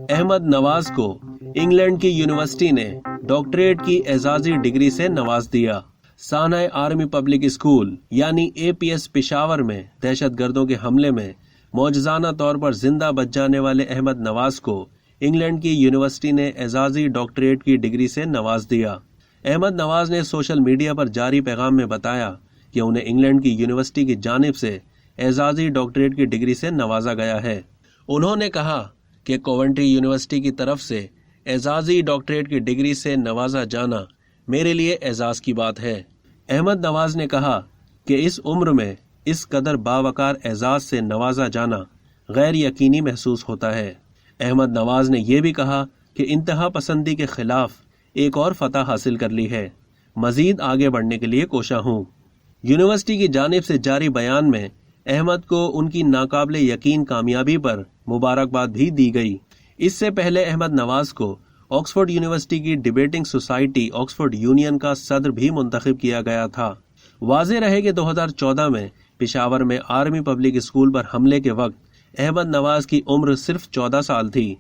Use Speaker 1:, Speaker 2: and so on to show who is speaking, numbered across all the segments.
Speaker 1: احمد نواز کو انگلینڈ کی یونیورسٹی نے ڈاکٹریٹ کی اعزازی ڈگری سے نواز دیا۔ سانحہ آرمی پبلک اسکول یعنی APS پشاور میں دہشت گردوں کے حملے میں معجزانہ طور پر زندہ بچ جانے والے احمد نواز کو انگلینڈ کی یونیورسٹی نے اعزازی ڈاکٹریٹ کی ڈگری سے نواز دیا۔ احمد نواز نے سوشل میڈیا پر جاری پیغام میں بتایا کہ انہیں انگلینڈ کی یونیورسٹی کی جانب سے اعزازی ڈاکٹریٹ کی ڈگری سے نوازا گیا ہے۔ انہوں نے کہا کہ کوونٹری یونیورسٹی کی طرف سے اعزازی ڈاکٹریٹ کی ڈگری سے نوازا جانا میرے لیے اعزاز کی بات ہے۔ احمد نواز نے کہا کہ اس عمر میں اس قدر باوقار اعزاز سے نوازا جانا غیر یقینی محسوس ہوتا ہے۔ احمد نواز نے یہ بھی کہا کہ انتہا پسندی کے خلاف ایک اور فتح حاصل کر لی ہے، مزید آگے بڑھنے کے لیے کوشاں ہوں۔ یونیورسٹی کی جانب سے جاری بیان میں احمد کو ان کی ناقابل یقین کامیابی پر مبارکباد بھی دی گئی۔ اس سے پہلے احمد نواز کو آکسفورڈ یونیورسٹی کی ڈیبیٹنگ سوسائٹی آکسفورڈ یونین کا صدر بھی منتخب کیا گیا تھا۔ واضح رہے کہ 2014 میں پشاور میں آرمی پبلک اسکول پر حملے کے وقت احمد نواز کی عمر صرف 14 سال تھی۔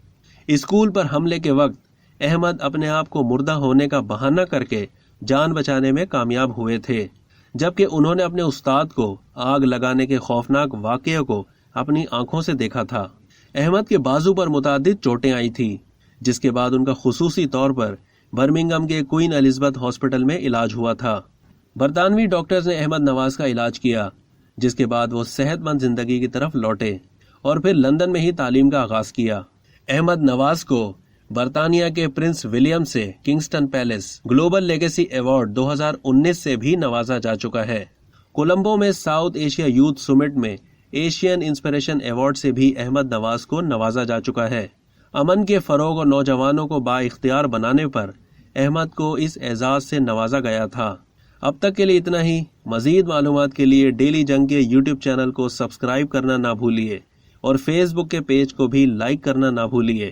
Speaker 1: اسکول پر حملے کے وقت احمد اپنے آپ کو مردہ ہونے کا بہانہ کر کے جان بچانے میں کامیاب ہوئے تھے، جبکہ انہوں نے اپنے استاد کو آگ لگانے کے خوفناک واقعے کو اپنی آنکھوں سے دیکھا تھا۔ احمد کے بازو پر متعدد چوٹیں آئی تھی، جس کے بعد ان کا خصوصی طور پر برمنگھم کے کوئین الزبتھ ہاسپٹل میں علاج ہوا تھا۔ برطانوی ڈاکٹرز نے احمد نواز کا علاج کیا، جس کے بعد وہ صحت مند زندگی کی طرف لوٹے اور پھر لندن میں ہی تعلیم کا آغاز کیا۔ احمد نواز کو برطانیہ کے پرنس ولیم سے Kingston palace global legacy award 2019 سے بھی نوازا جا چکا ہے۔ کولمبو میں ساؤتھ ایشیا یوتھ سمٹ میں ایشین انسپریشن ایوارڈ سے بھی احمد نواز کو نوازا جا چکا ہے۔ امن کے فروغ اور نوجوانوں کو با اختیار بنانے پر احمد کو اس اعزاز سے نوازا گیا تھا۔ اب تک کے لیے اتنا ہی۔ مزید معلومات کے لیے ڈیلی جنگ کے YouTube چینل کو سبسکرائب کرنا نہ بھولیے اور فیس بک کے پیج کو بھی لائک کرنا نہ بھولیے۔